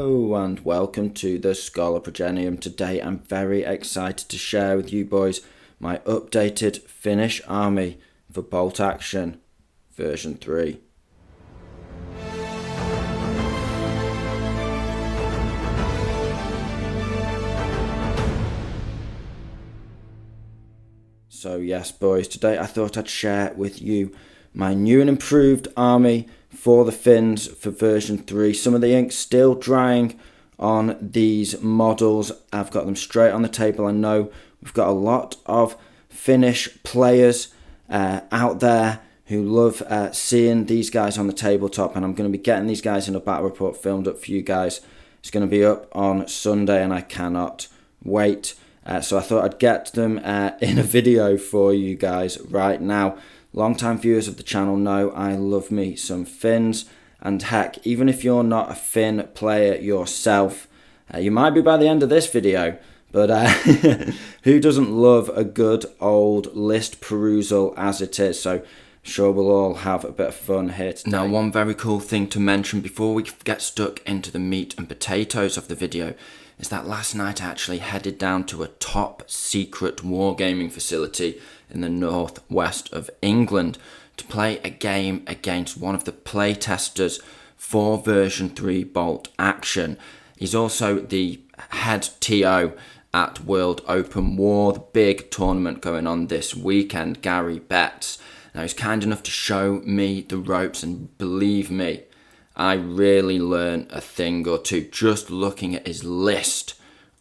Hello and welcome to the Scholar Progenium. Today I'm very excited to share with you boys my updated Finnish army for Bolt Action version 3. So yes boys, today I thought I'd share with you my new and improved army for the Finns for version 3. Some of the ink's still drying on these models. I've got them straight on the table. I know we've got a lot of Finnish players out there who love seeing these guys on the tabletop, and I'm going to be getting these guys in a battle report filmed up for you guys. It's going to be up on Sunday and I cannot wait. So I thought I'd get them in a video for you guys right now. Long-time viewers of the channel know I love me some Finns, and heck, even if you're not a Finn player yourself, you might be by the end of this video, but who doesn't love a good old list perusal as it is? So sure we'll all have a bit of fun here today. Now, one very cool thing to mention before we get stuck into the meat and potatoes of the video is that last night I actually headed down to a top secret wargaming facility in the northwest of England to play a game against one of the playtesters for version 3 Bolt Action. He's also the head TO at World Open War, the big tournament going on this weekend, Gary Betts. Now he's kind enough to show me the ropes, and believe me, I really learned a thing or two just looking at his list.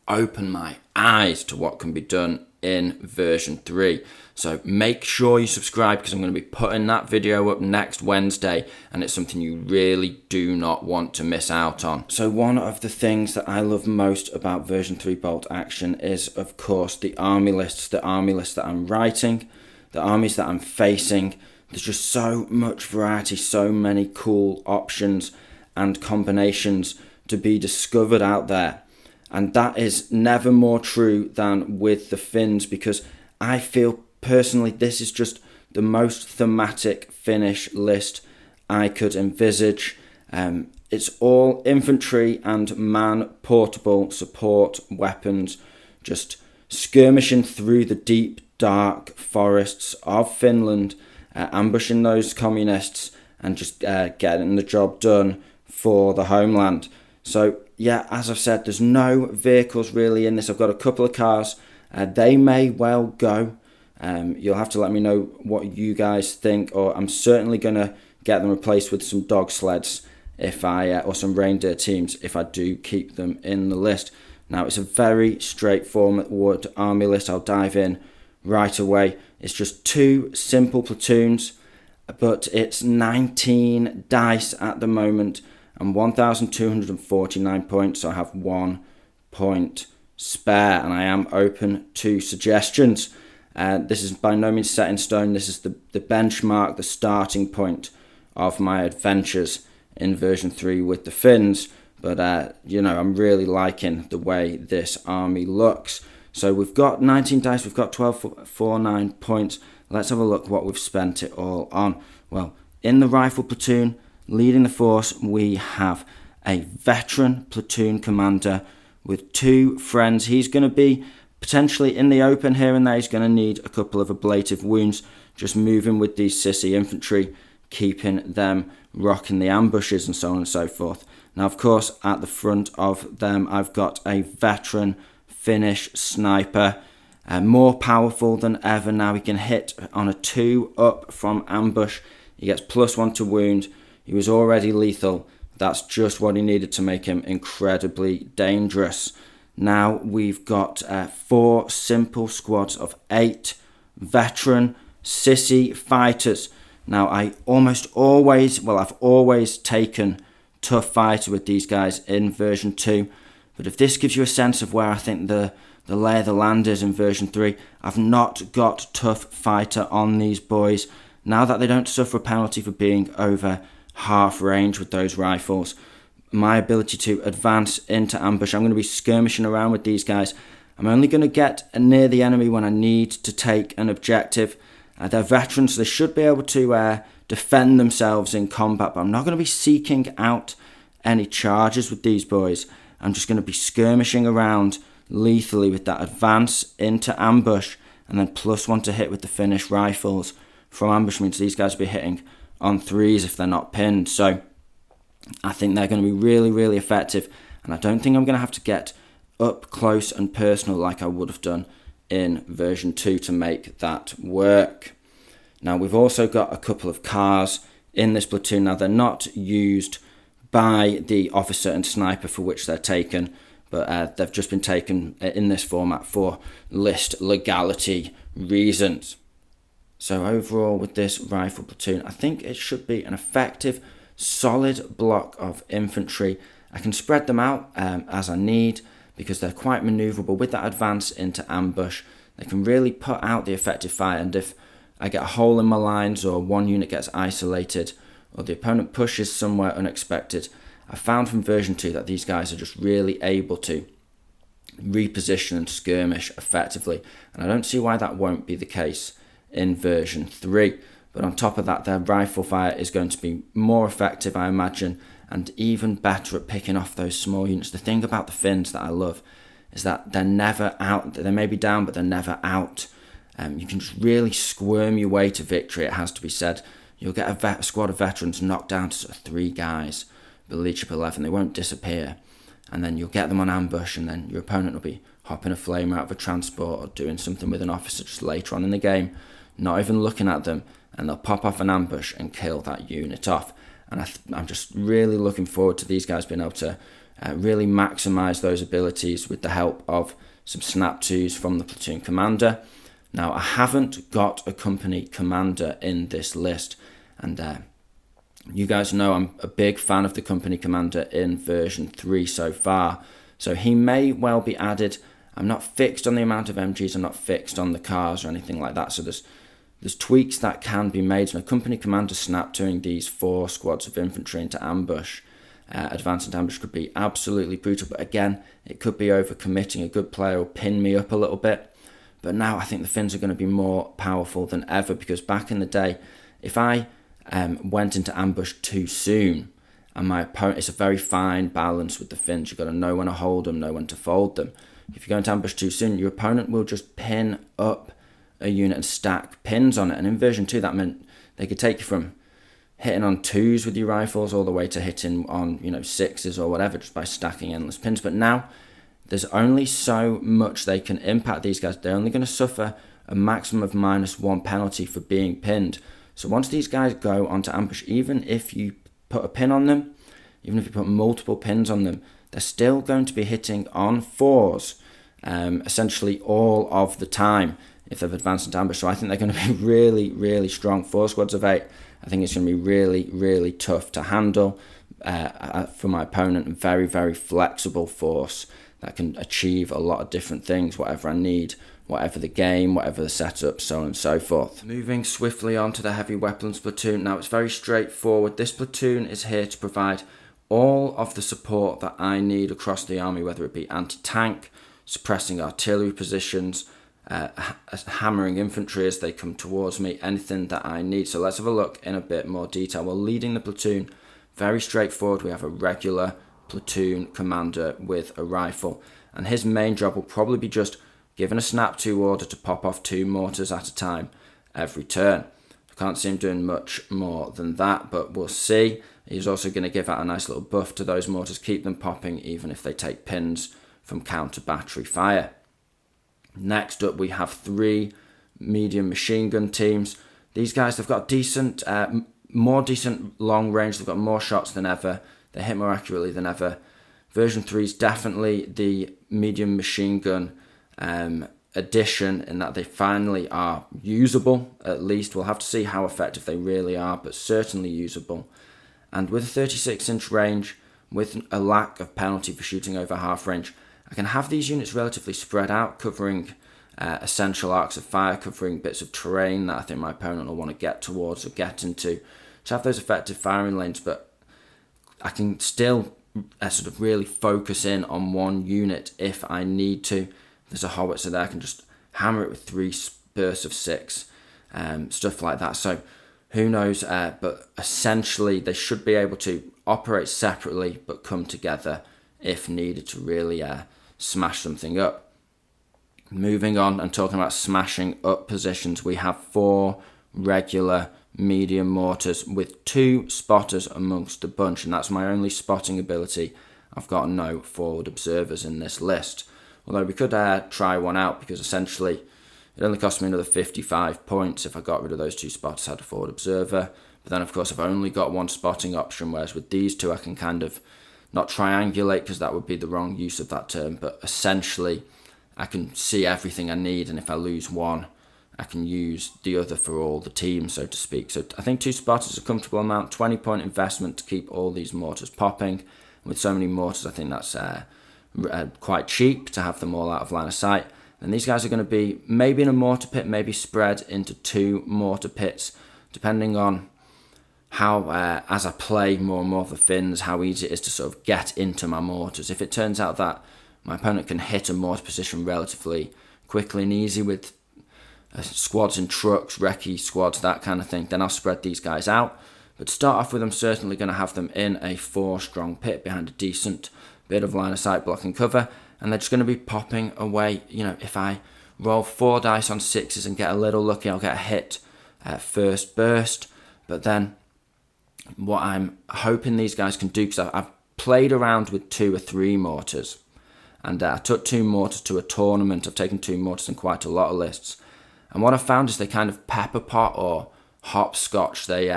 Open my eyes to what can be done in version 3. So make sure you subscribe, because I'm going to be putting that video up next Wednesday, and it's something you really do not want to miss out on. So one of the things that I love most about version 3 Bolt Action is, of course, the army lists that I'm writing, the armies that I'm facing. There's just so much variety, so many cool options and combinations to be discovered out there. And that is never more true than with the Finns, because I feel personally this is just the most thematic Finnish list I could envisage. It's all infantry and man-portable support weapons, just skirmishing through the deep, dark forests of Finland, ambushing those communists and just getting the job done for the homeland. So yeah, as I've said, there's no vehicles really in this. I've got a couple of cars. They may well go. You'll have to let me know what you guys think, or I'm certainly going to get them replaced with some dog sleds if I or some reindeer teams if I do keep them in the list. Now, it's a very straightforward army list. I'll dive in right away. It's just 2 simple platoons, but it's 19 dice at the moment and 1,249 points, so I have 1 point spare, and I am open to suggestions. This is by no means set in stone. This is the benchmark, the starting point of my adventures in version 3 with the Finns, but you know, I'm really liking the way this army looks. So we've got 19 dice, we've got 1249 points. Let's have a look what we've spent it all on. Well, in the rifle platoon, leading the force, we have a veteran platoon commander with 2 friends. He's going to be potentially in the open here and there. He's going to need a couple of ablative wounds, just moving with these sissy infantry, keeping them rocking the ambushes and so on and so forth. Now, of course, at the front of them, I've got a veteran Finnish sniper, more powerful than ever now. He can hit on a 2 up from ambush. He gets +1 to wound. He was already lethal. That's just what he needed to make him incredibly dangerous. Now we've got 4 simple squads of 8 veteran sissy fighters. Now I've always taken tough fighters with these guys in version 2. But if this gives you a sense of where I think the lay of the land is in version 3, I've not got tough fighter on these boys. Now that they don't suffer a penalty for being over half range with those rifles, my ability to advance into ambush, I'm going to be skirmishing around with these guys. I'm only going to get near the enemy when I need to take an objective. They're veterans, so they should be able to defend themselves in combat, but I'm not going to be seeking out any charges with these boys. I'm just going to be skirmishing around lethally with that advance into ambush, and then +1 to hit with the Finnish rifles from ambush means these guys will be hitting on 3s if they're not pinned. So I think they're going to be really, really effective, and I don't think I'm going to have to get up close and personal like I would have done in version 2 to make that work. Now we've also got a couple of cars in this platoon. Now they're not used by the officer and sniper for which they're taken, but they've just been taken in this format for list legality reasons. So overall with this rifle platoon, I think it should be an effective, solid block of infantry. I can spread them out as I need because they're quite manoeuvrable. With that advance into ambush, they can really put out the effective fire, and if I get a hole in my lines or one unit gets isolated or the opponent pushes somewhere unexpected, I found from version 2 that these guys are just really able to reposition and skirmish effectively, and I don't see why that won't be the case in version 3. But on top of that, their rifle fire is going to be more effective, I imagine, and even better at picking off those small units. The thing about the Finns that I love is that they're never out. They may be down, but they're never out. You can just really squirm your way to victory, it has to be said. You'll get a squad of veterans knocked down to sort of 3 guys, but leadership 11, they won't disappear. And then you'll get them on ambush, and then your opponent will be hopping a flame out of a transport or doing something with an officer just later on in the game, not even looking at them, and they'll pop off an ambush and kill that unit off. And I'm just really looking forward to these guys being able to really maximise those abilities with the help of some snap 2s from the platoon commander. Now, I haven't got a company commander in this list, and you guys know I'm a big fan of the company commander in version 3 so far, so he may well be added. I'm not fixed on the amount of MGs, I'm not fixed on the cars or anything like that, so there's tweaks that can be made. So a company commander snap doing these 4 squads of infantry into ambush, advance into ambush could be absolutely brutal, but again, it could be overcommitting. A good player will pin me up a little bit. But now I think the Finns are going to be more powerful than ever, because back in the day, if I went into ambush too soon, and my opponent, it's a very fine balance with the Finns. You've got to know when to hold them, know when to fold them. If you go into ambush too soon, your opponent will just pin up a unit and stack pins on it. And in version 2, that meant they could take you from hitting on 2s with your rifles all the way to hitting on 6s or whatever, just by stacking endless pins. But now there's only so much they can impact these guys. They're only going to suffer a maximum of -1 penalty for being pinned. So once these guys go onto ambush, even if you put a pin on them, even if you put multiple pins on them, they're still going to be hitting on 4s essentially all of the time if they've advanced into ambush. So I think they're going to be really, really strong. 4 squads of 8, I think it's going to be really, really tough to handle for my opponent. Very, very flexible force that can achieve a lot of different things, whatever I need, whatever the game, whatever the setup, so on and so forth. Moving swiftly on to the heavy weapons platoon. Now, it's very straightforward. This platoon is here to provide all of the support that I need across the army, whether it be anti-tank, suppressing artillery positions, hammering infantry as they come towards me, anything that I need. So let's have a look in a bit more detail. Well, leading the platoon, very straightforward. We have a regular platoon commander with a rifle, and his main job will probably be just given a snap 2 order to pop off 2 mortars at a time every turn. I can't see him doing much more than that, but we'll see. He's also going to give out a nice little buff to those mortars, keep them popping even if they take pins from counter battery fire. Next up, we have 3 medium machine gun teams. These guys, they've got decent, more decent long range. They've got more shots than ever. They hit more accurately than ever. Version 3 is definitely the medium machine gun addition, in that they finally are usable, at least. We'll have to see how effective they really are, but certainly usable. And with a 36-inch range, with a lack of penalty for shooting over half range, I can have these units relatively spread out, covering essential arcs of fire, covering bits of terrain that I think my opponent will want to get towards or get into, to have those effective firing lanes, but I can still sort of really focus in on one unit if I need to. If there's a howitzer there, I can just hammer it with 3 bursts of 6, stuff like that. So who knows, but essentially they should be able to operate separately but come together if needed to really smash something up. Moving on and talking about smashing up positions, we have 4 regular medium mortars with 2 spotters amongst the bunch, and that's my only spotting ability. I've got no forward observers in this list, although we could try one out, because essentially it only cost me another 55 points if I got rid of those 2 spotters, had a forward observer. But then of course I've only got 1 spotting option, whereas with these 2 I can kind of not triangulate, because that would be the wrong use of that term, but essentially I can see everything I need, and if I lose one, I can use the other for all the team, so to speak. So I think 2 spotters is a comfortable amount, 20 point investment to keep all these mortars popping. With so many mortars, I think that's quite cheap to have them all out of line of sight. And these guys are going to be maybe in a mortar pit, maybe spread into 2 mortar pits, depending on how, as I play more and more of the Finns, how easy it is to sort of get into my mortars. If it turns out that my opponent can hit a mortar position relatively quickly and easy with squads in trucks, recce squads, that kind of thing, then I'll spread these guys out. But to start off with, I'm certainly going to have them in a 4-strong pit behind a decent bit of line of sight blocking cover, and they're just going to be popping away. You know, if I roll 4 dice on 6s and get a little lucky, I'll get a hit at first burst. But then what I'm hoping these guys can do, because I've played around with 2 or 3 mortars, and I took 2 mortars to a tournament. I've taken 2 mortars in quite a lot of lists, and what I found is they kind of pepper pot or hopscotch. They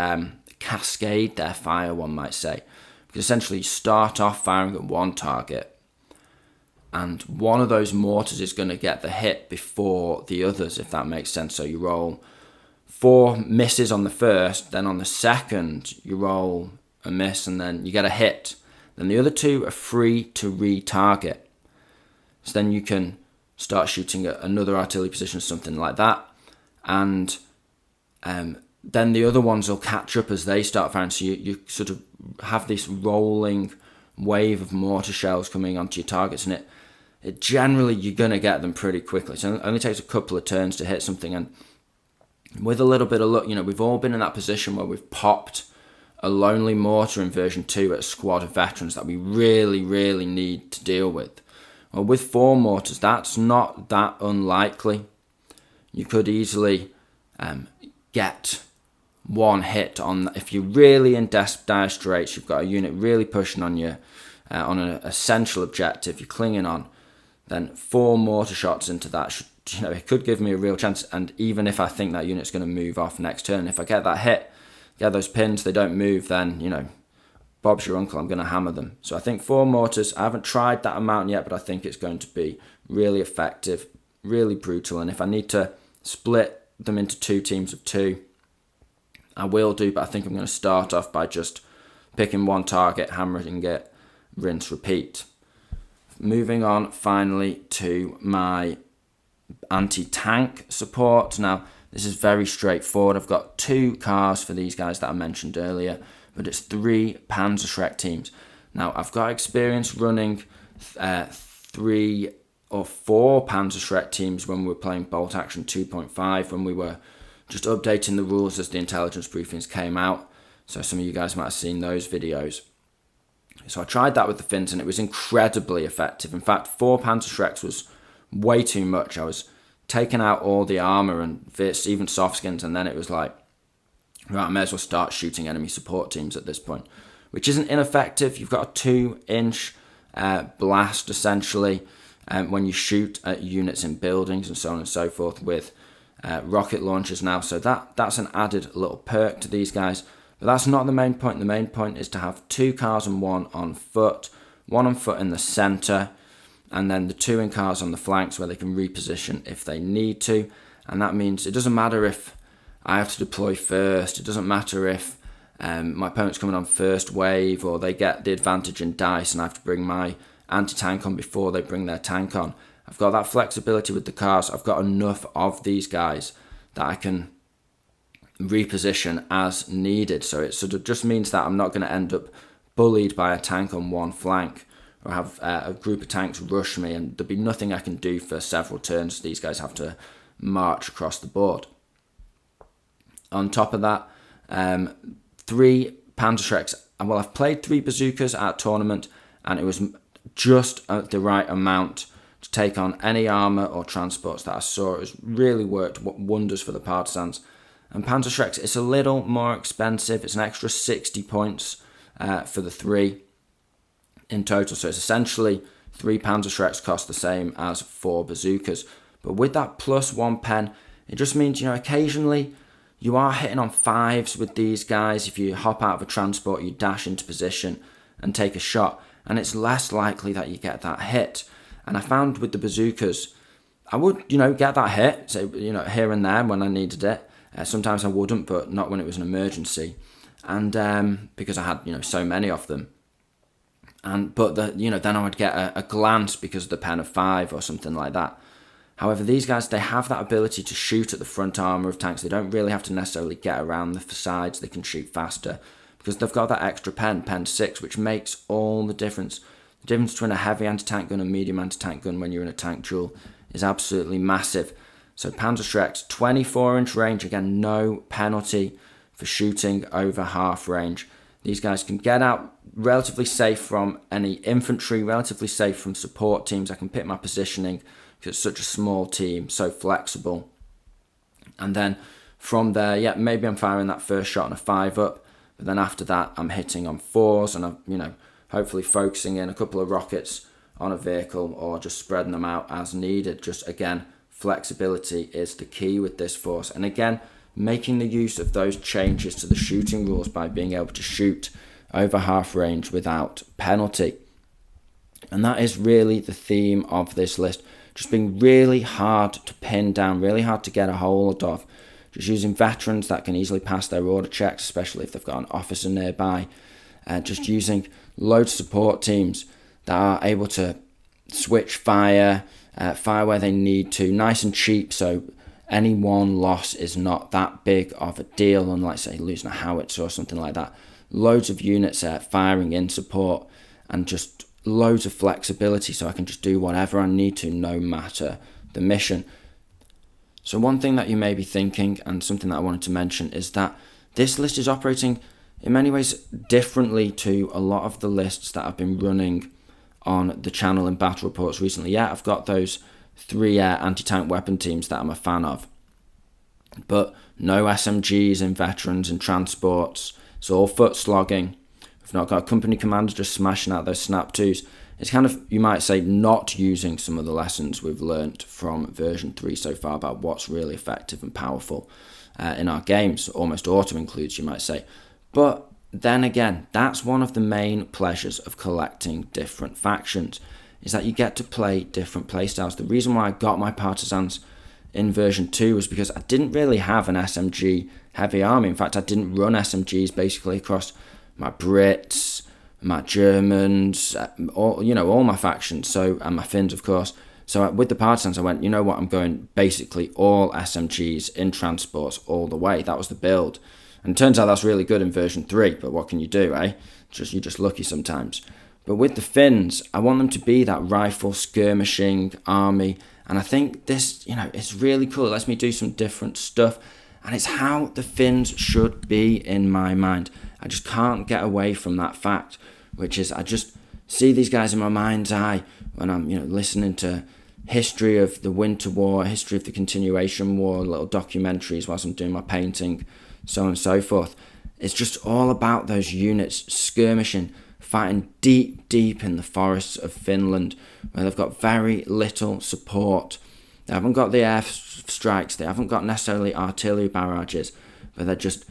cascade their fire, one might say, because essentially you start off firing at one target, and one of those mortars is going to get the hit before the others, if that makes sense. So you roll 4 misses on the first, then on the second you roll a miss, and then you get a hit. Then the other 2 are free to re-target. So then you can start shooting at another artillery position, something like that, and then the other ones will catch up as they start firing. So you sort of have this rolling wave of mortar shells coming onto your targets, and it generally, you're going to get them pretty quickly. So it only takes a couple of turns to hit something, and with a little bit of luck, you know, we've all been in that position where we've popped a lonely mortar in version 2 at a squad of veterans that we really, really need to deal with. Well, with 4 mortars, that's not that unlikely. You could easily get 1 hit on, if you're really in dire straits, you've got a unit really pushing on you on an essential objective, you're clinging on, then 4 mortar shots into that should, you know, it could give me a real chance. And even if I think that unit's going to move off next turn, if I get that hit, get those pins, they don't move, then, you know, Bob's your uncle, I'm going to hammer them. So I think 4 mortars, I haven't tried that amount yet, but I think it's going to be really effective, really brutal. And if I need to split them into 2 teams of 2, I will do, but I think I'm going to start off by just picking 1 target, hammering it, rinse, repeat. Moving on finally to my anti-tank support. Now, this is very straightforward. I've got 2 cars for these guys that I mentioned earlier, but it's 3 Panzerschreck teams. Now, I've got experience running 3 or 4 Panzerschreck teams when we were playing Bolt Action 2.5, when we were just updating the rules as the intelligence briefings came out. So some of you guys might have seen those videos. So I tried that with the Finns, and it was incredibly effective. In fact, 4 Panzerschrecks was way too much. I was taking out all the armour and even soft skins, and then it was like, right, I may as well start shooting enemy support teams at this point, which isn't ineffective. You've got a 2-inch blast, essentially, when you shoot at units in buildings and so on and so forth with rocket launchers now. So that's an added little perk to these guys. But that's not the main point. The main point is to have 2 cars and 1 on foot. 1 on foot in the centre, and then the 2 in cars on the flanks where they can reposition if they need to. And that means it doesn't matter if I have to deploy first. It doesn't matter if my opponent's coming on first wave, or they get the advantage in dice and I have to bring my anti-tank on before they bring their tank on. I've got that flexibility with the cars. I've got enough of these guys that I can reposition as needed. So it sort of just means that I'm not going to end up bullied by a tank on one flank, or have a group of tanks rush me, and there'll be nothing I can do for several turns. These guys have to march across the board. On top of that, 3 Panzerschrecks. Well, I've played 3 bazookas at a tournament, and it was just the right amount to take on any armour or transports that I saw. It was really worked wonders for the partisans. And Panzerschrecks, it's a little more expensive. It's an extra 60 points for the 3 in total. So it's essentially 3 Panzerschrecks cost the same as 4 bazookas. But with that plus 1 pen, it just means, occasionally you are hitting on 5s with these guys. If you hop out of a transport, you dash into position and take a shot, and it's less likely that you get that hit. And I found with the bazookas, I would, get that hit, so, here and there when I needed it. Sometimes I wouldn't, but not when it was an emergency. And because I had, so many of them. But then I would get a glance because of the pen of 5 or something like that. However, these guys, they have that ability to shoot at the front armour of tanks. They don't really have to necessarily get around the sides. They can shoot faster because they've got that extra pen 6, which makes all the difference. The difference between a heavy anti-tank gun and medium anti-tank gun when you're in a tank duel is absolutely massive. So Panzerschrecks, 24-inch range. Again, no penalty for shooting over half range. These guys can get out relatively safe from any infantry, relatively safe from support teams. I can pick my positioning because it's such a small team, so flexible. And then from there, maybe I'm firing that first shot on a 5-up, but then after that, I'm hitting on 4s and I'm, hopefully focusing in a couple of rockets on a vehicle or just spreading them out as needed. Just again, flexibility is the key with this force. And again, making the use of those changes to the shooting rules by being able to shoot over half range without penalty. And that is really the theme of this list. Just being really hard to pin down, really hard to get a hold of. Just using veterans that can easily pass their order checks, especially if they've got an officer nearby. Just using loads of support teams that are able to switch fire where they need to, nice and cheap, so any one loss is not that big of a deal, unlike, say, losing a howitzer or something like that. Loads of units firing in support, and just loads of flexibility, so I can just do whatever I need to, no matter the mission. So one thing that you may be thinking, and something that I wanted to mention, is that this list is operating in many ways differently to a lot of the lists that I've been running on the channel in battle reports recently. I've got those 3 anti-tank weapon teams that I'm a fan of, but no SMGs in veterans and transports. It's all foot slogging. We've not got a company commander just smashing out those snap 2s. It's kind of, you might say, not using some of the lessons we've learnt from version 3 so far about what's really effective and powerful in our games. Almost auto includes, you might say. But then again, that's one of the main pleasures of collecting different factions, is that you get to play different playstyles. The reason why I got my partisans in version 2 was because I didn't really have an SMG heavy army. In fact, I didn't run SMGs basically across my Brits, my Germans, all my factions, and my Finns, of course. So with the partisans, I went, I'm going basically all SMGs in transports all the way. That was the build. And it turns out that's really good in version 3, but what can you do, eh? You're just lucky sometimes. But with the Finns, I want them to be that rifle skirmishing army. And I think this, it's really cool. It lets me do some different stuff. And it's how the Finns should be in my mind. I just can't get away from that fact, which is I just see these guys in my mind's eye when I'm, listening to history of the Winter War, history of the Continuation War, little documentaries whilst I'm doing my painting, so on and so forth. It's just all about those units skirmishing, fighting deep in the forests of Finland, where they've got very little support. They haven't got the air strikes, they haven't got necessarily artillery barrages, but they're just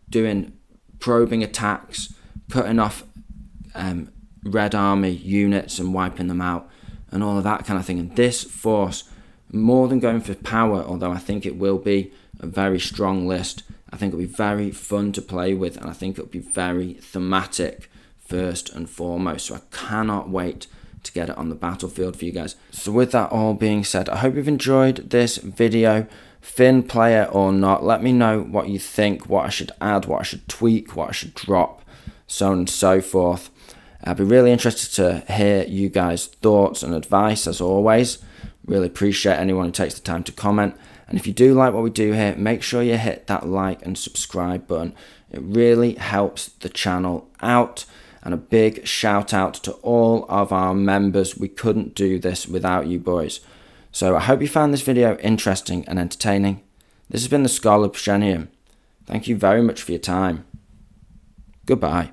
doing probing attacks, cutting off Red Army units and wiping them out, and all of that kind of thing. And this force, more than going for power, although I think it will be a very strong list, I think it'll be very fun to play with, and I think it'll be very thematic first and foremost. So I cannot wait to get it on the battlefield for you guys. So with that all being said, I hope you've enjoyed this video. Finn player or not, let me know what you think, what I should add, what I should tweak, what I should drop, so on and so forth. I'd be really interested to hear you guys' thoughts and advice, as always. Really appreciate anyone who takes the time to comment. And if you do like what we do here, make sure you hit that like and subscribe button. It really helps the channel out. And a big shout out to all of our members. We couldn't do this without you boys. So I hope you found this video interesting and entertaining. This has been the Scholar Progenium. Thank you very much for your time. Goodbye.